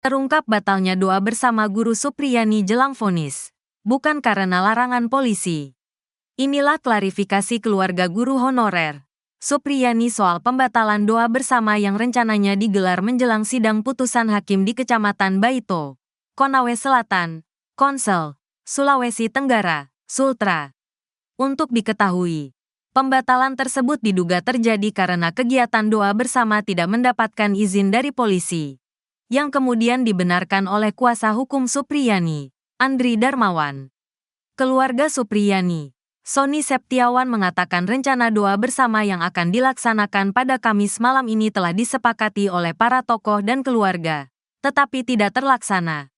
Terungkap batalnya doa bersama Guru Supriyani jelang vonis, bukan karena larangan polisi. Inilah klarifikasi keluarga guru honorer Supriyani soal pembatalan doa bersama yang rencananya digelar menjelang sidang putusan hakim di Kecamatan Baito, Konawe Selatan, Konsel, Sulawesi Tenggara, Sultra. Untuk diketahui, pembatalan tersebut diduga terjadi karena kegiatan doa bersama tidak mendapatkan izin dari polisi, yang kemudian dibenarkan oleh kuasa hukum Supriyani, Andri Darmawan. Keluarga Supriyani, Sony Septiawan mengatakan rencana doa bersama yang akan dilaksanakan pada Kamis malam ini telah disepakati oleh para tokoh dan keluarga, tetapi tidak terlaksana.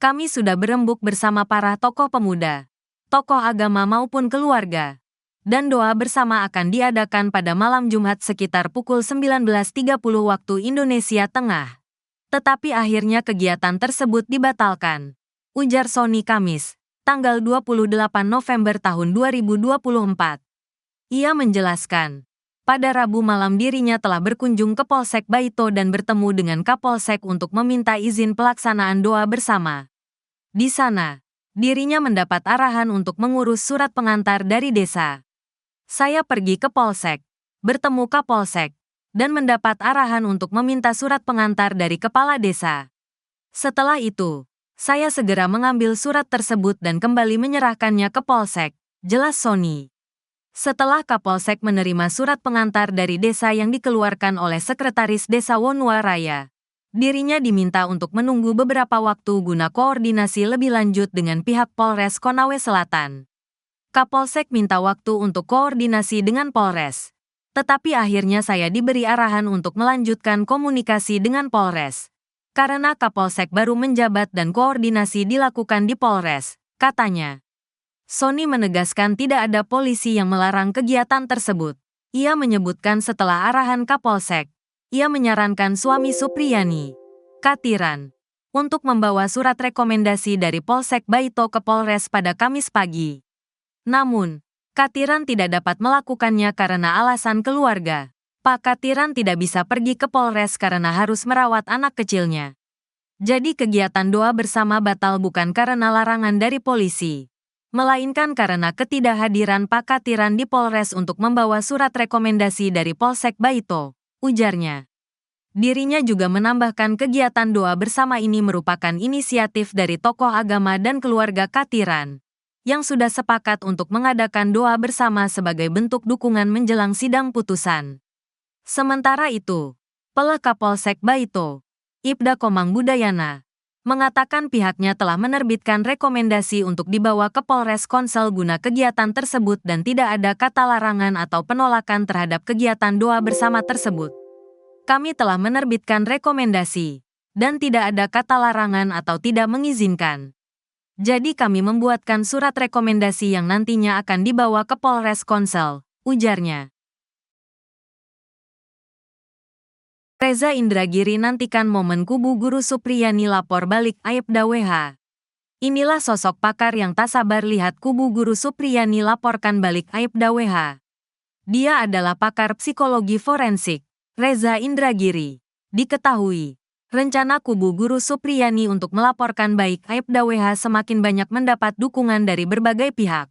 Kami sudah berembuk bersama para tokoh pemuda, tokoh agama maupun keluarga, dan doa bersama akan diadakan pada malam Jumat sekitar pukul 19.30 waktu Indonesia Tengah. Tetapi akhirnya kegiatan tersebut dibatalkan, ujar Sony Kamis, tanggal 28 November tahun 2024. Ia menjelaskan, pada Rabu malam dirinya telah berkunjung ke Polsek Baito dan bertemu dengan Kapolsek untuk meminta izin pelaksanaan doa bersama. Di sana, dirinya mendapat arahan untuk mengurus surat pengantar dari desa. Saya pergi ke Polsek, bertemu Kapolsek, dan mendapat arahan untuk meminta surat pengantar dari kepala desa. Setelah itu, saya segera mengambil surat tersebut dan kembali menyerahkannya ke Polsek, jelas Sony. Setelah Kapolsek menerima surat pengantar dari desa yang dikeluarkan oleh Sekretaris Desa Wonua Raya, dirinya diminta untuk menunggu beberapa waktu guna koordinasi lebih lanjut dengan pihak Polres Konawe Selatan. Kapolsek minta waktu untuk koordinasi dengan Polres, tetapi akhirnya saya diberi arahan untuk melanjutkan komunikasi dengan Polres, karena Kapolsek baru menjabat dan koordinasi dilakukan di Polres, katanya. Sony menegaskan tidak ada polisi yang melarang kegiatan tersebut. Ia menyebutkan setelah arahan Kapolsek, ia menyarankan suami Supriyani, Katiran, untuk membawa surat rekomendasi dari Polsek Baito ke Polres pada Kamis pagi. Namun, Katiran tidak dapat melakukannya karena alasan keluarga. Pak Katiran tidak bisa pergi ke Polres karena harus merawat anak kecilnya. Jadi kegiatan doa bersama batal bukan karena larangan dari polisi, melainkan karena ketidakhadiran Pak Katiran di Polres untuk membawa surat rekomendasi dari Polsek Baito, ujarnya. Dirinya juga menambahkan kegiatan doa bersama ini merupakan inisiatif dari tokoh agama dan keluarga Katiran, yang sudah sepakat untuk mengadakan doa bersama sebagai bentuk dukungan menjelang sidang putusan. Sementara itu, Kapolsek Baito, Ibda Komang Budayana, mengatakan pihaknya telah menerbitkan rekomendasi untuk dibawa ke Polres Konsel guna kegiatan tersebut dan tidak ada kata larangan atau penolakan terhadap kegiatan doa bersama tersebut. Kami telah menerbitkan rekomendasi, dan tidak ada kata larangan atau tidak mengizinkan. Jadi kami membuatkan surat rekomendasi yang nantinya akan dibawa ke Polres Konsel, ujarnya. Reza Indragiri nantikan momen kubu Guru Supriyani lapor balik Aibda WH. Inilah sosok pakar yang tak sabar lihat kubu Guru Supriyani laporkan balik Aibda WH. Dia adalah pakar psikologi forensik, Reza Indragiri. Diketahui, rencana kubu Guru Supriyani untuk melaporkan baik Aibda WH semakin banyak mendapat dukungan dari berbagai pihak.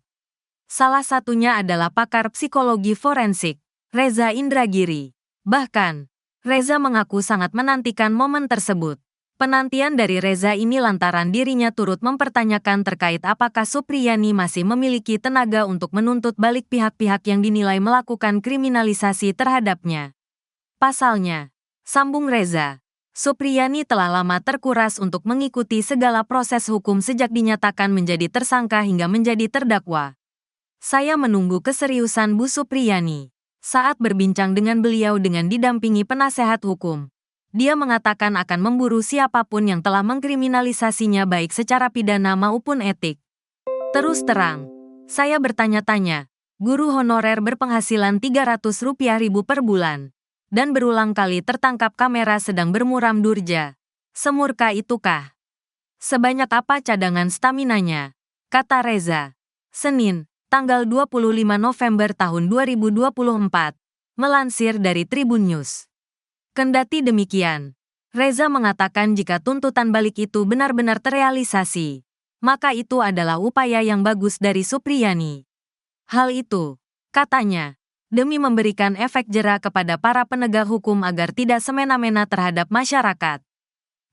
Salah satunya adalah pakar psikologi forensik, Reza Indragiri. Bahkan, Reza mengaku sangat menantikan momen tersebut. Penantian dari Reza ini lantaran dirinya turut mempertanyakan terkait apakah Supriyani masih memiliki tenaga untuk menuntut balik pihak-pihak yang dinilai melakukan kriminalisasi terhadapnya. Pasalnya, sambung Reza, Supriyani telah lama terkuras untuk mengikuti segala proses hukum sejak dinyatakan menjadi tersangka hingga menjadi terdakwa. Saya menunggu keseriusan Bu Supriyani. Saat berbincang dengan beliau dengan didampingi penasehat hukum, dia mengatakan akan memburu siapapun yang telah mengkriminalisasinya baik secara pidana maupun etik. Terus terang, saya bertanya-tanya, guru honorer berpenghasilan Rp300.000 per bulan, dan berulang kali tertangkap kamera sedang bermuram durja. Semurka itukah? Sebanyak apa cadangan staminanya? Kata Reza. Senin, tanggal 25 November tahun 2024, melansir dari Tribun News. Kendati demikian, Reza mengatakan jika tuntutan balik itu benar-benar terrealisasi, maka itu adalah upaya yang bagus dari Supriyani. Hal itu, katanya, demi memberikan efek jera kepada para penegak hukum agar tidak semena-mena terhadap masyarakat.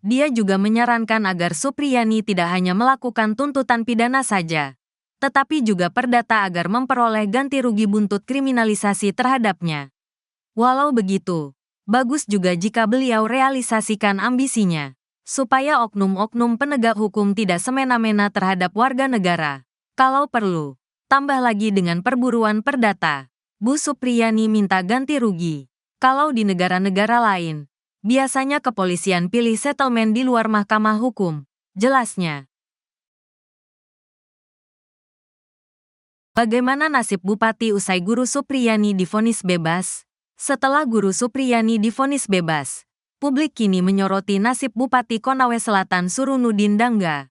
Dia juga menyarankan agar Supriyani tidak hanya melakukan tuntutan pidana saja, tetapi juga perdata agar memperoleh ganti rugi buntut kriminalisasi terhadapnya. Walau begitu, bagus juga jika beliau realisasikan ambisinya, supaya oknum-oknum penegak hukum tidak semena-mena terhadap warga negara. Kalau perlu, tambah lagi dengan perburuan perdata. Bu Supriyani minta ganti rugi. Kalau di negara-negara lain, biasanya kepolisian pilih settlement di luar mahkamah hukum, jelasnya. Bagaimana nasib Bupati usai Guru Supriyani divonis bebas? Setelah Guru Supriyani divonis bebas, publik kini menyoroti nasib Bupati Konawe Selatan Surunudin Dangga.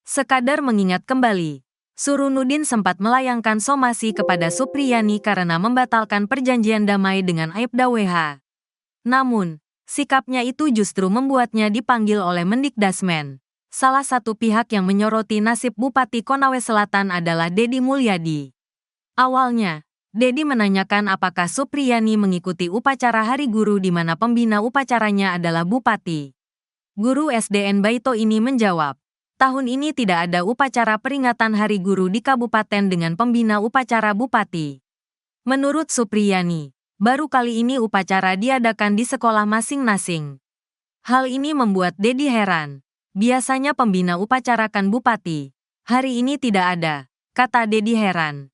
Sekadar mengingat kembali, Surunudin sempat melayangkan somasi kepada Supriyani karena membatalkan perjanjian damai dengan Aibda WH. Namun, sikapnya itu justru membuatnya dipanggil oleh Mendikdasmen. Salah satu pihak yang menyoroti nasib Bupati Konawe Selatan adalah Dedi Mulyadi. Awalnya, Dedi menanyakan apakah Supriyani mengikuti upacara Hari Guru di mana pembina upacaranya adalah Bupati. Guru SDN Baito ini menjawab, tahun ini tidak ada upacara peringatan Hari Guru di kabupaten dengan pembina upacara Bupati. Menurut Supriyani, baru kali ini upacara diadakan di sekolah masing-masing. Hal ini membuat Dedi heran. Biasanya pembina upacarakan Bupati. Hari ini tidak ada, kata Dedi heran.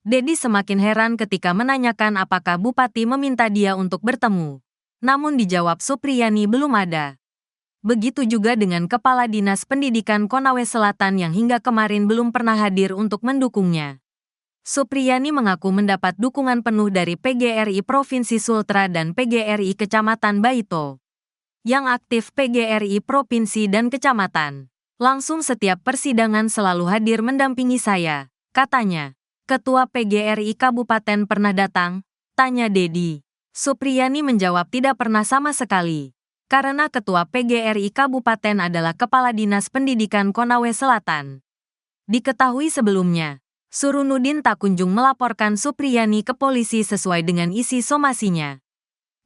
Dedi semakin heran ketika menanyakan apakah Bupati meminta dia untuk bertemu. Namun dijawab Supriyani belum ada. Begitu juga dengan Kepala Dinas Pendidikan Konawe Selatan yang hingga kemarin belum pernah hadir untuk mendukungnya. Supriyani mengaku mendapat dukungan penuh dari PGRI Provinsi Sultra dan PGRI Kecamatan Baito. Yang aktif PGRI Provinsi dan Kecamatan. Langsung setiap persidangan selalu hadir mendampingi saya, katanya. Ketua PGRI Kabupaten pernah datang? Tanya Dedi. Supriyani menjawab tidak pernah sama sekali. Karena Ketua PGRI Kabupaten adalah Kepala Dinas Pendidikan Konawe Selatan. Diketahui sebelumnya, Surunudin tak kunjung melaporkan Supriyani ke polisi sesuai dengan isi somasinya.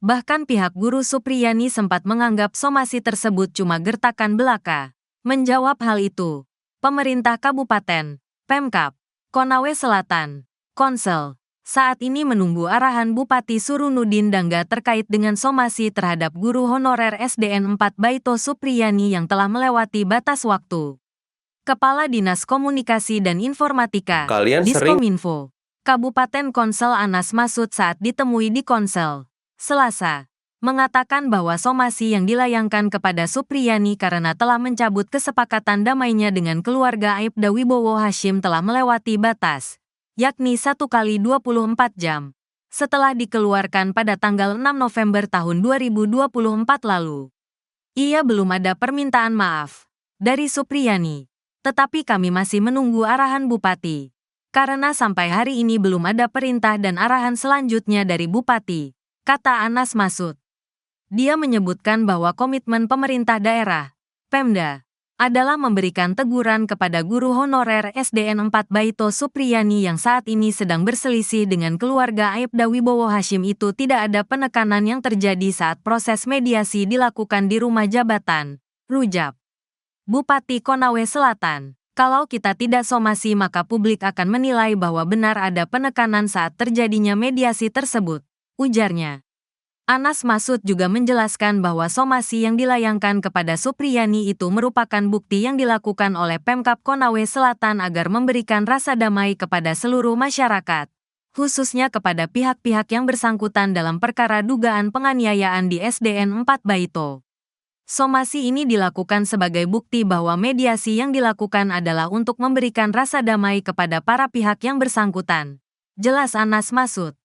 Bahkan pihak Guru Supriyani sempat menganggap somasi tersebut cuma gertakan belaka. Menjawab hal itu, pemerintah kabupaten, Pemkab, Konawe Selatan, Konsel, saat ini menunggu arahan Bupati Surunudin Dangga terkait dengan somasi terhadap guru honorer SDN 4 Baito Supriyani yang telah melewati batas waktu. Kepala Dinas Komunikasi dan Informatika, Diskominfo, Kabupaten Konsel Anas Masud saat ditemui di Konsel Selasa, mengatakan bahwa somasi yang dilayangkan kepada Supriyani karena telah mencabut kesepakatan damainya dengan keluarga Aibda Wibowo Hashim telah melewati batas, yakni 1 kali 24 jam, setelah dikeluarkan pada tanggal 6 November tahun 2024 lalu. Ia belum ada permintaan maaf dari Supriyani, tetapi kami masih menunggu arahan Bupati, karena sampai hari ini belum ada perintah dan arahan selanjutnya dari Bupati, kata Anas Masud. Dia menyebutkan bahwa komitmen pemerintah daerah, Pemda, adalah memberikan teguran kepada guru honorer SDN 4 Baito Supriyani yang saat ini sedang berselisih dengan keluarga Aibda Wibowo Hashim itu tidak ada penekanan yang terjadi saat proses mediasi dilakukan di rumah jabatan, Rujab Bupati Konawe Selatan. Kalau kita tidak somasi maka publik akan menilai bahwa benar ada penekanan saat terjadinya mediasi tersebut, ujarnya. Anas Masud juga menjelaskan bahwa somasi yang dilayangkan kepada Supriyani itu merupakan bukti yang dilakukan oleh Pemkab Konawe Selatan agar memberikan rasa damai kepada seluruh masyarakat, khususnya kepada pihak-pihak yang bersangkutan dalam perkara dugaan penganiayaan di SDN 4 Baito. Somasi ini dilakukan sebagai bukti bahwa mediasi yang dilakukan adalah untuk memberikan rasa damai kepada para pihak yang bersangkutan, jelas Anas Masud.